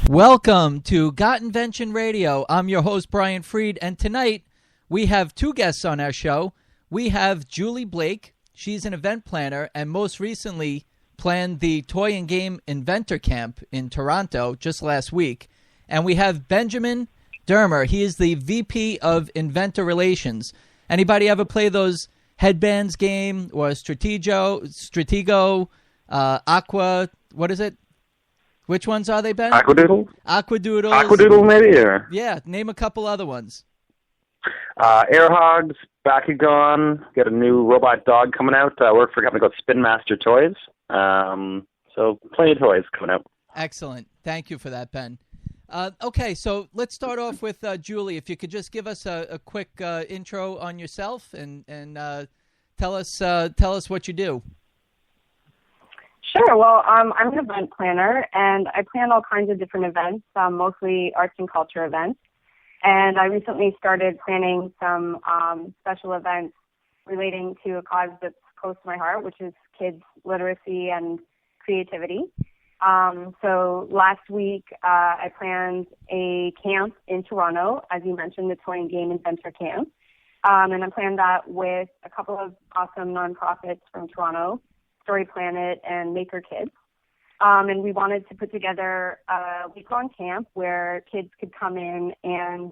Welcome to Got Invention Radio. I'm your host, Brian Freed, and tonight we have two guests on our show. We have Julie Blake. She's an event planner and most recently planned the Toy and Game Inventor Camp in Toronto just last week. And we have Benjamin Dermer. He is the VP of Inventor Relations. Anybody ever play those HedBandz game or Stratego, Aqua, what is it? Which ones are they, Ben? AquaDoodle? AquaDoodle, maybe? Or... Yeah, name a couple other ones. Air Hogs, Bakugan, got a new robot dog coming out. I work for a company called Spin Master Toys. So plenty of toys coming out. Excellent. Thank you for that, Ben. Okay, so let's start off with Julie. If you could just give us a quick intro on yourself and tell us what you do. Sure. Well, I'm an event planner, and I plan all kinds of different events, mostly arts and culture events. And I recently started planning some special events relating to a cause that's close to my heart, which is kids' literacy and creativity. So last week, I planned a camp in Toronto, as you mentioned, the Toy and Game Inventor Camp. And I planned that with a couple of awesome nonprofits from Toronto, Story Planet and Maker Kids. And we wanted to put together a week-long camp where kids could come in and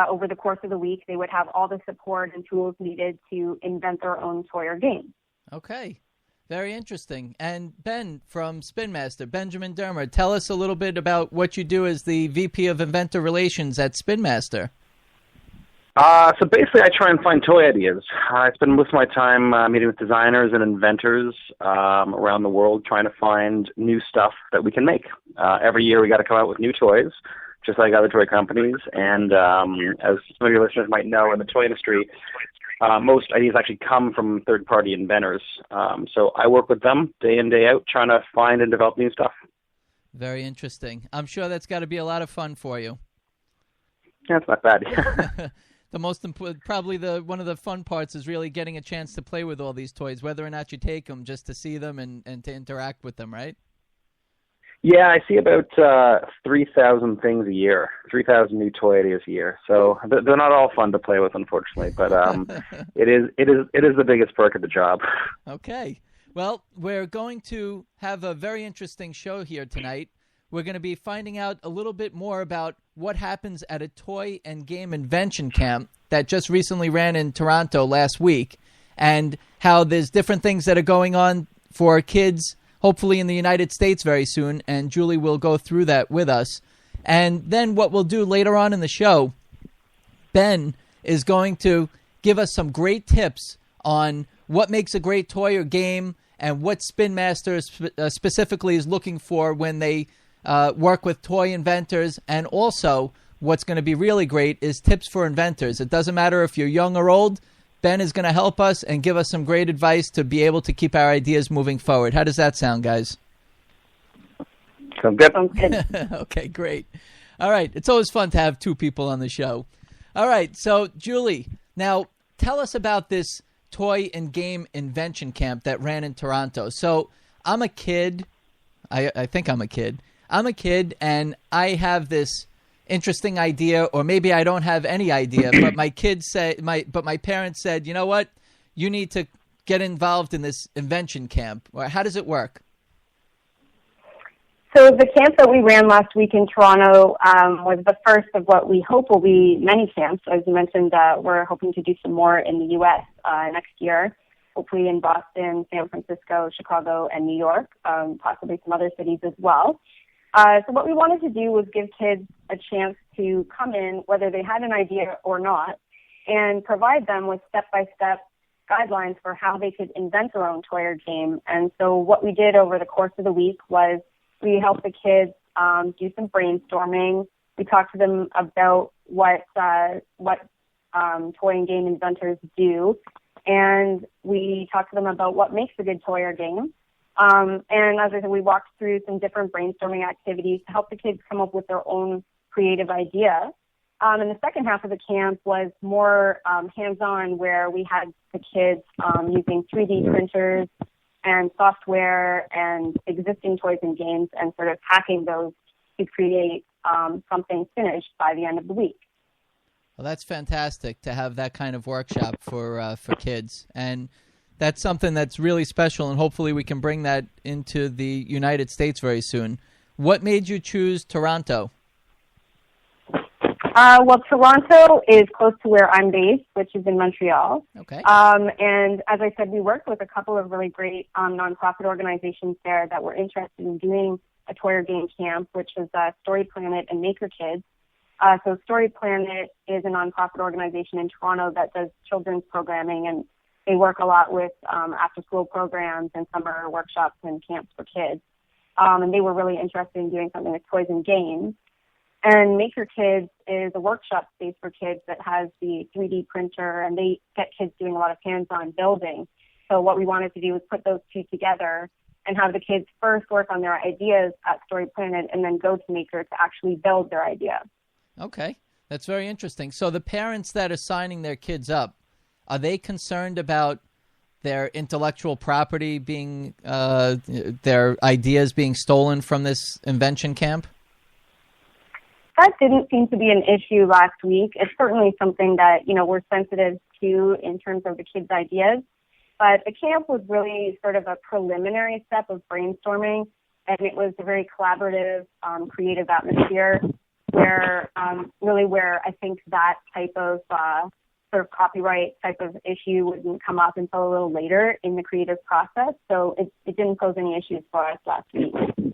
over the course of the week, they would have all the support and tools needed to invent their own toy or game. Okay. Very interesting. And Ben from Spin Master, Benjamin Dermer, tell us a little bit about what you do as the VP of Inventor Relations at Spin Master. So basically, I try and find toy ideas. I spend most of my time meeting with designers and inventors around the world trying to find new stuff that we can make. Every year, we got to come out with new toys, just like other toy companies. And as some of your listeners might know, in the toy industry, most ideas actually come from third-party inventors. So I work with them day in, day out, trying to find and develop new stuff. Very interesting. I'm sure that's got to be a lot of fun for you. Yeah, it's not bad. The most important, probably one of the fun parts is really getting a chance to play with all these toys, whether or not you take them, just to see them and to interact with them, right? Yeah, I see about 3,000 things a year, 3,000 new toy ideas a year. So they're not all fun to play with, unfortunately, but it is the biggest perk of the job. Okay. Well, we're going to have a very interesting show here tonight. We're going to be finding out a little bit more about what happens at a toy and game invention camp that just recently ran in Toronto last week, and how there's different things that are going on for kids, hopefully in the United States very soon, and Julie will go through that with us. And then what we'll do later on in the show, Ben is going to give us some great tips on what makes a great toy or game and what Spin Master specifically is looking for when they work with toy inventors. And also, what's going to be really great is tips for inventors. It doesn't matter if you're young or old. Ben is going to help us and give us some great advice to be able to keep our ideas moving forward. How does that sound, guys? Sounds good. Okay, great. All right. It's always fun to have two people on the show. All right. So, Julie, now tell us about this Toy and Game Invention Camp that ran in Toronto. So, I'm a kid. I think I'm a kid. I'm a kid, and I have this interesting idea, or maybe I don't have any idea, but my parents said, you know what, you need to get involved in this invention camp. Or how does it work? So the camp that we ran last week in Toronto was the first of what we hope will be many camps. As you mentioned, we're hoping to do some more in the U.S. Next year, hopefully in Boston, San Francisco, Chicago, and New York, possibly some other cities as well. So what we wanted to do was give kids a chance to come in, whether they had an idea or not, and provide them with step-by-step guidelines for how they could invent their own toy or game. And so what we did over the course of the week was we helped the kids do some brainstorming. We talked to them about what toy and game inventors do, and we talked to them about what makes a good toy or game. And as I said, we walked through some different brainstorming activities to help the kids come up with their own creative idea. And the second half of the camp was more hands-on, where we had the kids using 3D printers and software and existing toys and games and sort of hacking those to create something finished by the end of the week. Well, that's fantastic to have that kind of workshop for kids. And that's something that's really special, and hopefully we can bring that into the United States very soon. What made you choose Toronto? Well, Toronto is close to where I'm based, which is in Montreal. Okay. And as I said, we worked with a couple of really great nonprofit organizations there that were interested in doing a toy or game camp, which is Story Planet and Maker Kids. So Story Planet is a nonprofit organization in Toronto that does children's programming, and they work a lot with after-school programs and summer workshops and camps for kids. And they were really interested in doing something with toys and games. And Maker Kids is a workshop space for kids that has the 3D printer, and they get kids doing a lot of hands-on building. So what we wanted to do was put those two together and have the kids first work on their ideas at Story Planet and then go to Maker to actually build their idea. Okay, that's very interesting. So the parents that are signing their kids up, are they concerned about their intellectual property being, their ideas being stolen from this invention camp? That didn't seem to be an issue last week. It's certainly something that, we're sensitive to in terms of the kids' ideas. But the camp was really sort of a preliminary step of brainstorming, and it was a very collaborative, creative atmosphere where I think that type of sort of copyright type of issue wouldn't come up until a little later in the creative process. So it didn't pose any issues for us last week.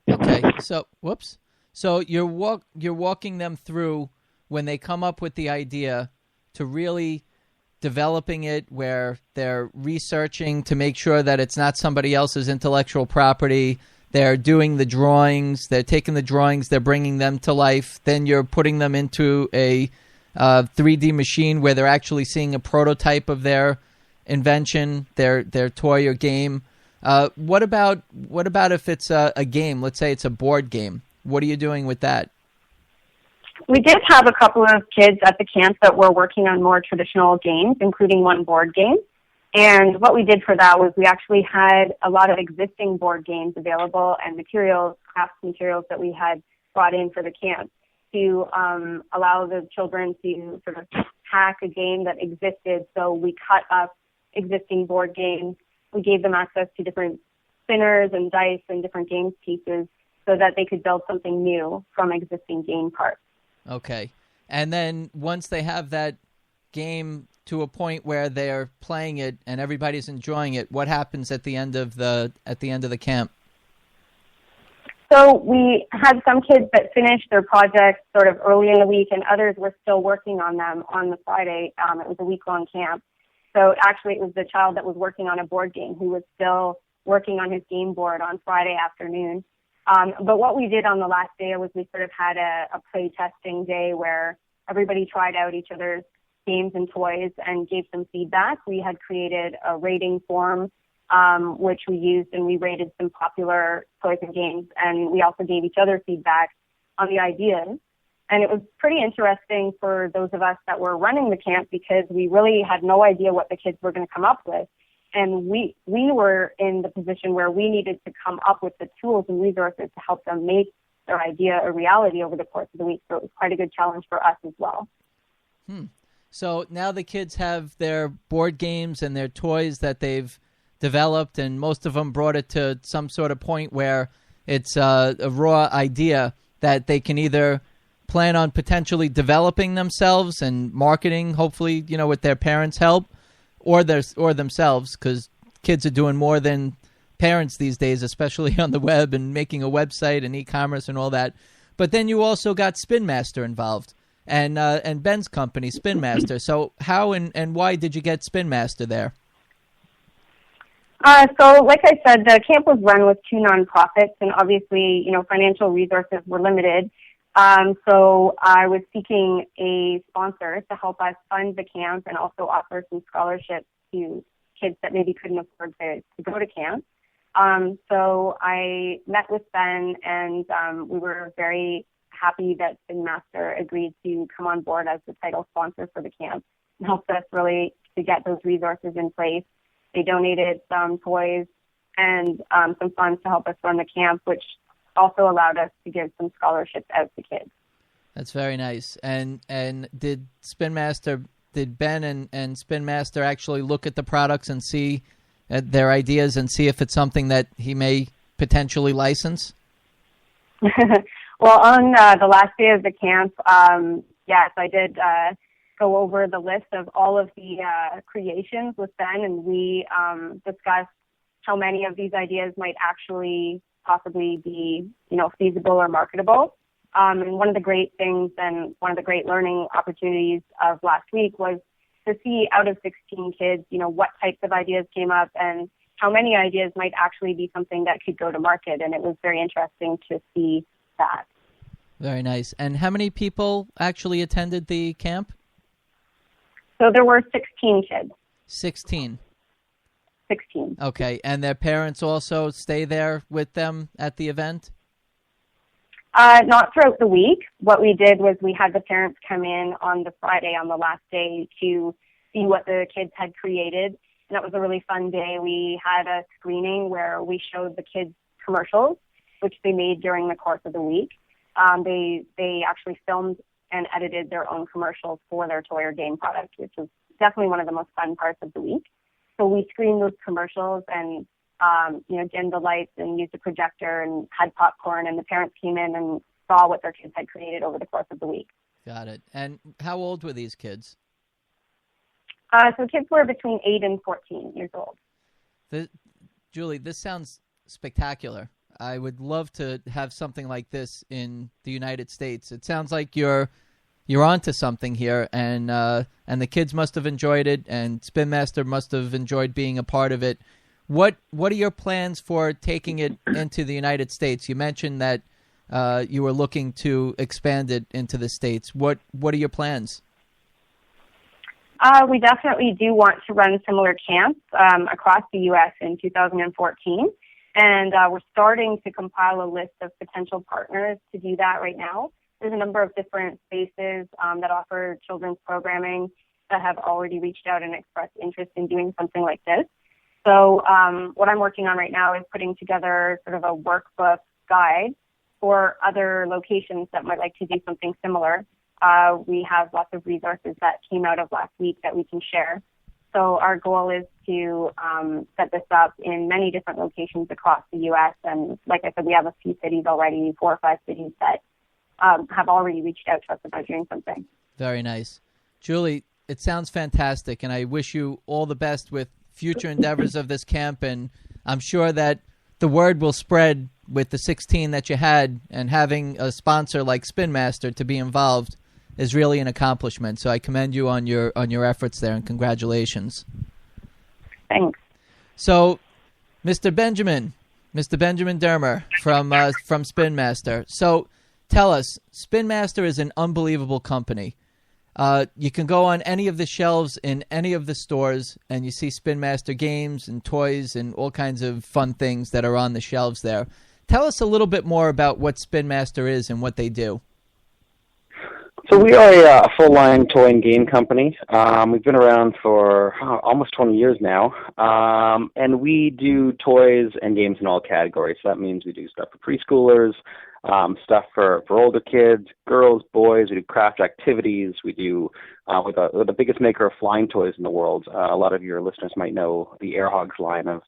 Okay, so, whoops. So you're walking them through when they come up with the idea to really developing it, where they're researching to make sure that it's not somebody else's intellectual property. They're doing the drawings. They're taking the drawings. They're bringing them to life. Then you're putting them into a 3D machine where they're actually seeing a prototype of their invention, their toy or game. What about if it's a game? Let's say it's a board game. What are you doing with that? We did have a couple of kids at the camp that were working on more traditional games, including one board game. And what we did for that was we actually had a lot of existing board games available and craft materials that we had brought in for the camp to allow the children to sort of hack a game that existed. So we cut up existing board games. We gave them access to different spinners and dice and different games pieces, so that they could build something new from existing game parts. Okay. And then once they have that game to a point where they're playing it and everybody's enjoying it, what happens at the end of the camp? So we had some kids that finished their projects sort of early in the week, and others were still working on them on the Friday. It was a week-long camp. So actually it was the child that was working on a board game who was still working on his game board on Friday afternoon. But what we did on the last day was we sort of had a play testing day where everybody tried out each other's games and toys and gave some feedback. We had created a rating form, which we used, and we rated some popular toys and games, and we also gave each other feedback on the ideas. And it was pretty interesting for those of us that were running the camp because we really had no idea what the kids were going to come up with. And we were in the position where we needed to come up with the tools and resources to help them make their idea a reality over the course of the week. So it was quite a good challenge for us as well. So now the kids have their board games and their toys that they've developed, and most of them brought it to some sort of point where it's a raw idea that they can either plan on potentially developing themselves and marketing, hopefully, with their parents' help, or themselves, because kids are doing more than parents these days, especially on the web and making a website and e-commerce and all that. But then you also got Spin Master involved, and Ben's company, Spin Master. So how and why did you get Spin Master there? So like I said, the camp was run with two nonprofits, and obviously, financial resources were limited. So I was seeking a sponsor to help us fund the camp and also offer some scholarships to kids that maybe couldn't afford to go to camp. So I met with Ben, and we were very happy that Spin Master agreed to come on board as the title sponsor for the camp and helped us really to get those resources in place. They donated some toys and some funds to help us run the camp, which also allowed us to give some scholarships out to kids. That's very nice. And did Ben and Spin Master actually look at the products and see their ideas and see if it's something that he may potentially license? Well, on the last day of the camp, yes, I did go over the list of all of the creations with Ben, and we discussed how many of these ideas might actually possibly be, feasible or marketable. And one of the great things and one of the great learning opportunities of last week was to see out of 16 kids, what types of ideas came up and how many ideas might actually be something that could go to market. And it was very interesting to see that. Very nice. And how many people actually attended the camp? So there were 16 kids. 16. Okay. And their parents also stay there with them at the event? Not throughout the week. What we did was we had the parents come in on the Friday, on the last day, to see what the kids had created. And that was a really fun day. We had a screening where we showed the kids commercials, which they made during the course of the week. They actually filmed and edited their own commercials for their toy or game product, which was definitely one of the most fun parts of the week. So we screened those commercials and dimmed the lights and used a projector and had popcorn, and the parents came in and saw what their kids had created over the course of the week. Got it. And how old were these kids? So kids were between 8 and 14 years old. Julie, this sounds spectacular. I would love to have something like this in the United States. It sounds like you're onto something here, and the kids must have enjoyed it, and Spin Master must have enjoyed being a part of it. What are your plans for taking it into the United States? You mentioned that you were looking to expand it into the States. What are your plans? We definitely do want to run similar camps across the U.S. in 2014, and we're starting to compile a list of potential partners to do that right now. There's a number of different spaces that offer children's programming that have already reached out and expressed interest in doing something like this. So what I'm working on right now is putting together sort of a workbook guide for other locations that might like to do something similar. We have lots of resources that came out of last week that we can share. So our goal is to set this up in many different locations across the U.S. And like I said, we have a few cities already, 4 or 5 cities that have already reached out to us about doing something. Very nice. Julie, it sounds fantastic, and I wish you all the best with future endeavors of this camp, and I'm sure that the word will spread with the 16 that you had, and having a sponsor like Spin Master to be involved is really an accomplishment. So I commend you on your efforts there, and congratulations. Thanks. So, Mr. Ben Dermer from Spin Master. So tell us, Spin Master is an unbelievable company. You can go on any of the shelves in any of the stores, and you see Spin Master games and toys and all kinds of fun things that are on the shelves there. Tell us a little bit more about what Spin Master is and what they do. So we are a full-line toy and game company. We've been around for almost 20 years now, and we do toys and games in all categories. So that means we do stuff for preschoolers, stuff for older kids, girls, boys. We do craft activities. We do we're the biggest maker of flying toys in the world. A lot of your listeners might know the Air Hogs line of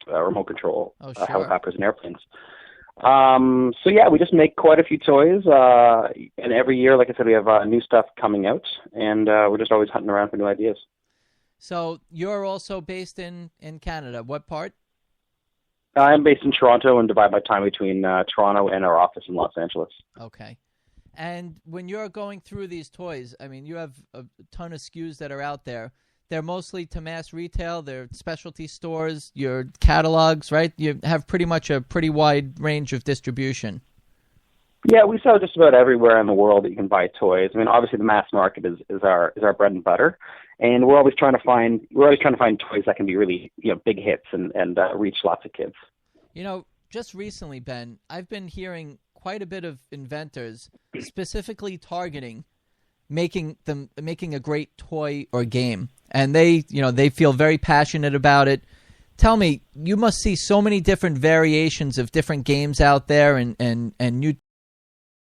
remote control helicopters and airplanes. So yeah, we just make quite a few toys, and every year, like I said, we have new stuff coming out, and we're just always hunting around for new ideas. So you're also based in Canada. What part? I'm based in Toronto and divide my time between Toronto and our office in Los Angeles. Okay. And when you're going through these toys, I mean, you have a ton of SKUs that are out there. They're mostly to mass retail. They're specialty stores, your catalogs, right? You have pretty much a pretty wide range of distribution. Yeah, we sell just about everywhere in the world that you can buy toys. I mean, obviously the mass market is our bread and butter, and we're always trying to find toys that can be really big hits and reach lots of kids. Just recently, Ben, I've been hearing quite a bit of inventors specifically targeting making a great toy or game. And they feel very passionate about it. tell me, you must see so many different variations of different games out there and new